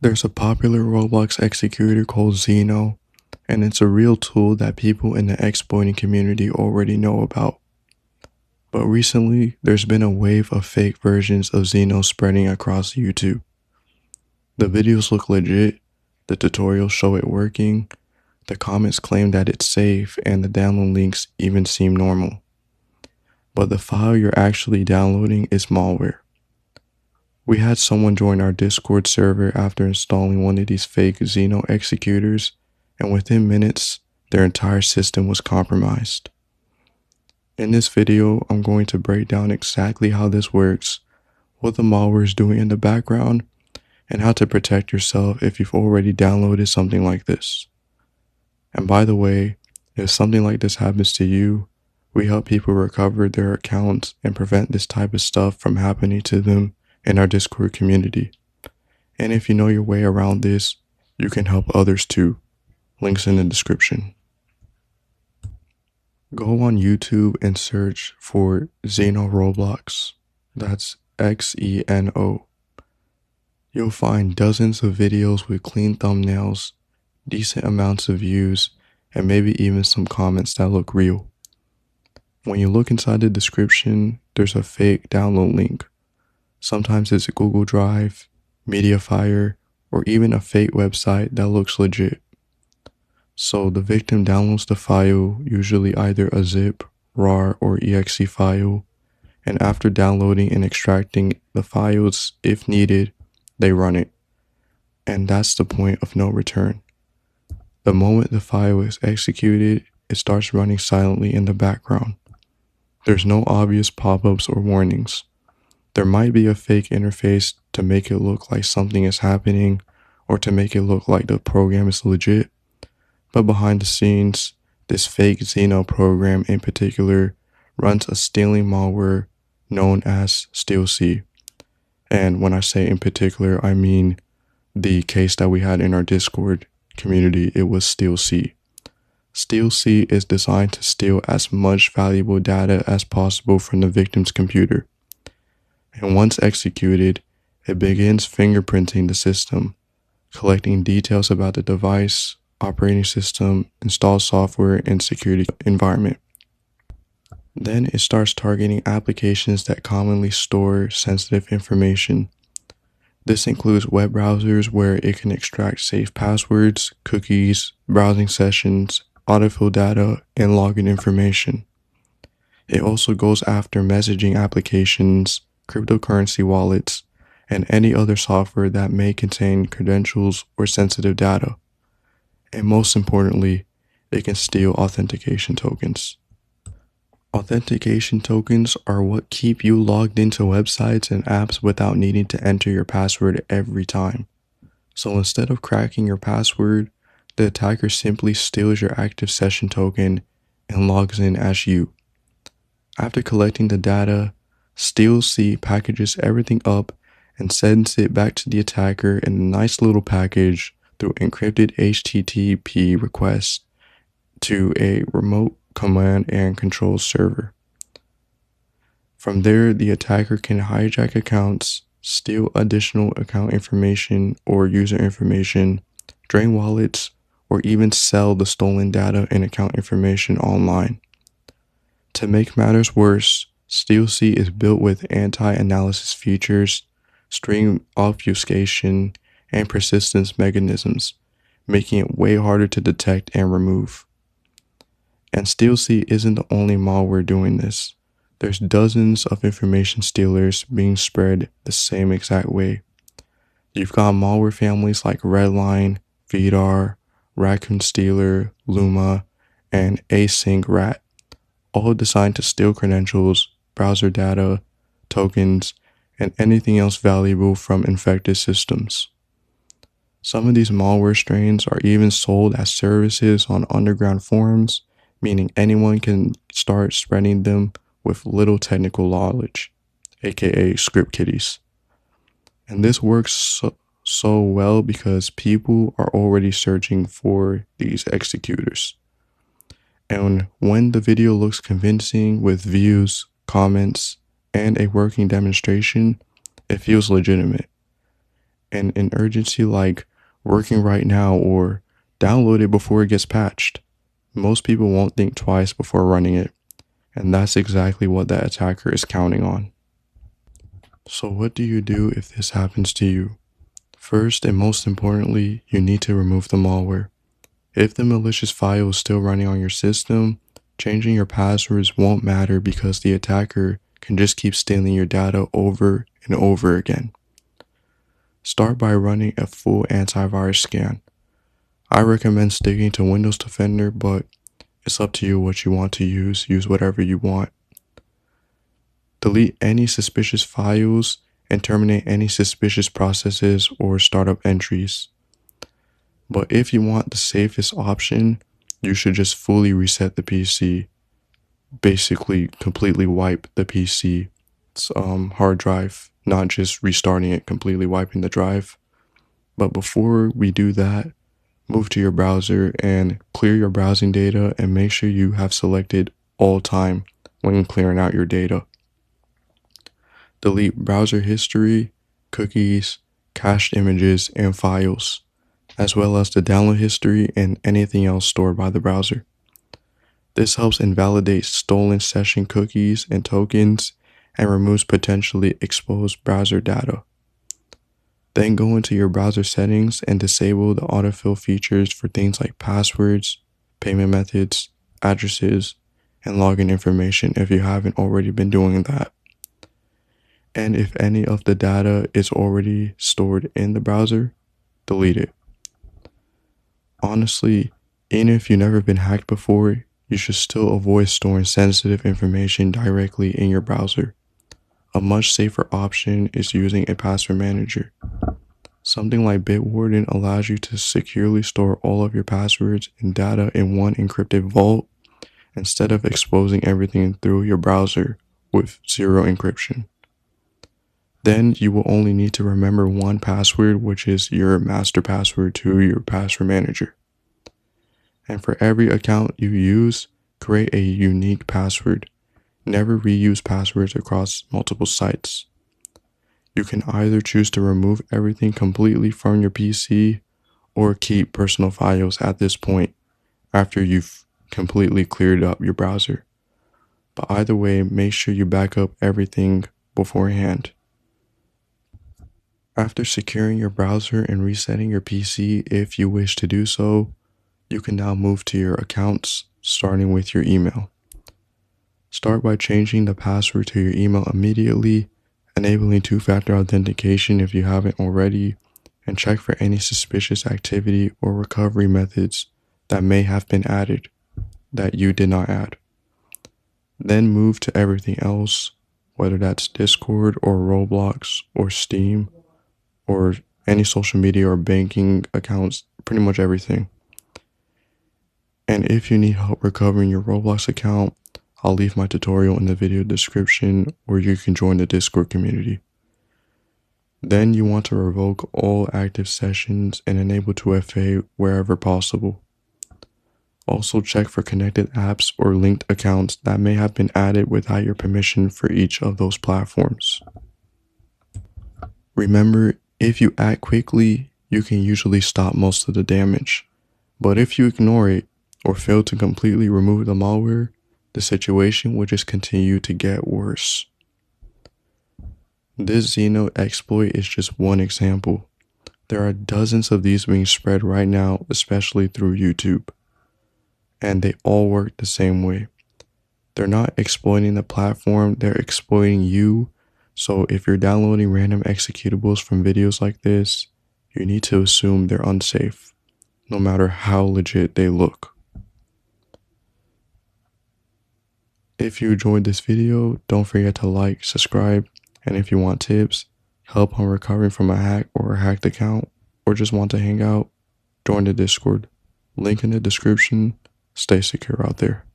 There's a popular Roblox executor called Zeno, and it's a real tool that people in the exploiting community already know about. But recently, there's been a wave of fake versions of Xeno spreading across YouTube. The videos look legit, the tutorials show it working, the comments claim that it's safe, and the download links even seem normal. But the file you're actually downloading is malware. We had someone join our Discord server after installing one of these fake Xeno executors, and within minutes, their entire system was compromised. In this video, I'm going to break down exactly how this works, what the malware is doing in the background, and how to protect yourself if you've already downloaded something like this. And by the way, if something like this happens to you, we help people recover their accounts and prevent this type of stuff from happening to them in our Discord community. And if you know your way around this, you can help others too. Links in the description. Go on YouTube and search for Xeno Roblox. That's Xeno. You'll find dozens of videos with clean thumbnails, decent amounts of views, and maybe even some comments that look real. When you look inside the description, there's a fake download link. Sometimes it's a Google Drive, Mediafire, or even a fake website that looks legit. So the victim downloads the file, usually either a zip, RAR, or exe file, and after downloading and extracting the files, if needed, they run it. And that's the point of no return. The moment the file is executed, it starts running silently in the background. There's no obvious pop-ups or warnings. There might be a fake interface to make it look like something is happening or to make it look like the program is legit. But behind the scenes, this fake Xeno program in particular runs a stealing malware known as StealC. And when I say in particular, I mean the case that we had in our Discord community, it was StealC. StealC is designed to steal as much valuable data as possible from the victim's computer. And once executed, it begins fingerprinting the system, collecting details about the device, operating system, installed software, and security environment. Then it starts targeting applications that commonly store sensitive information. This includes web browsers where it can extract safe passwords, cookies, browsing sessions, autofill data, and login information. It also goes after messaging applications, cryptocurrency wallets, and any other software that may contain credentials or sensitive data. And most importantly, it can steal authentication tokens. Authentication tokens are what keep you logged into websites and apps without needing to enter your password every time. So instead of cracking your password, the attacker simply steals your active session token and logs in as you. After collecting the data, StealC packages everything up and sends it back to the attacker in a nice little package through encrypted HTTP requests to a remote command and control server. From there, the attacker can hijack accounts, steal additional account information or user information, drain wallets, or even sell the stolen data and account information online. To make matters worse, StealC is built with anti-analysis features, string obfuscation, and persistence mechanisms, making it way harder to detect and remove. And StealC isn't the only malware doing this. There's dozens of information stealers being spread the same exact way. You've got malware families like Redline, Vidar, Raccoon Stealer, Luma, and Async Rat, all designed to steal credentials, browser data, tokens, and anything else valuable from infected systems. Some of these malware strains are even sold as services on underground forums, meaning anyone can start spreading them with little technical knowledge, aka script kiddies. And this works so well because people are already searching for these executors. And when the video looks convincing with views, comments, and a working demonstration, it feels legitimate. and an urgency like working right now or download it before it gets patched. Most people won't think twice before running it, and that's exactly what that attacker is counting on. So what do you do if this happens to you? First and most importantly, you need to remove the malware. If the malicious file is still running on your system, changing your passwords won't matter because the attacker can just keep stealing your data over and over again. Start by running a full antivirus scan. I recommend sticking to Windows Defender, but it's up to you what you want to use. Use whatever you want. Delete any suspicious files and terminate any suspicious processes or startup entries. But if you want the safest option, you should just fully reset the PC. Basically, completely wipe the PC's hard drive, not just restarting it, completely wiping the drive. But before we do that, move to your browser and clear your browsing data and make sure you have selected all time when clearing out your data. Delete browser history, cookies, cached images, and files, as well as the download history and anything else stored by the browser. This helps invalidate stolen session cookies and tokens and removes potentially exposed browser data. Then go into your browser settings and disable the autofill features for things like passwords, payment methods, addresses, and login information if you haven't already been doing that. And if any of the data is already stored in the browser, delete it. Honestly, even if you've never been hacked before, you should still avoid storing sensitive information directly in your browser. A much safer option is using a password manager. Something like Bitwarden allows you to securely store all of your passwords and data in one encrypted vault instead of exposing everything through your browser with zero encryption. Then you will only need to remember one password, which is your master password to your password manager. And for every account you use, create a unique password. Never reuse passwords across multiple sites. You can either choose to remove everything completely from your PC or keep personal files at this point after you've completely cleared up your browser. But either way, make sure you back up everything beforehand. After securing your browser and resetting your PC, if you wish to do so, you can now move to your accounts, starting with your email. Start by changing the password to your email immediately, enabling two-factor authentication if you haven't already, and check for any suspicious activity or recovery methods that may have been added that you did not add. Then move to everything else, whether that's Discord or Roblox or Steam or any social media or banking accounts, pretty much everything. And if you need help recovering your Roblox account, I'll leave my tutorial in the video description, or you can join the Discord community. Then you want to revoke all active sessions and enable 2FA wherever possible. Also check for connected apps or linked accounts that may have been added without your permission for each of those platforms. Remember, if you act quickly, you can usually stop most of the damage. But if you ignore it or fail to completely remove the malware, the situation will just continue to get worse. This Zeno exploit is just one example. There are dozens of these being spread right now, especially through YouTube. And they all work the same way. They're not exploiting the platform, they're exploiting you. So if you're downloading random executables from videos like this, you need to assume they're unsafe, no matter how legit they look. If you enjoyed this video, don't forget to like, subscribe, and if you want tips, help on recovering from a hack or a hacked account, or just want to hang out, join the Discord. Link in the description. Stay secure out there.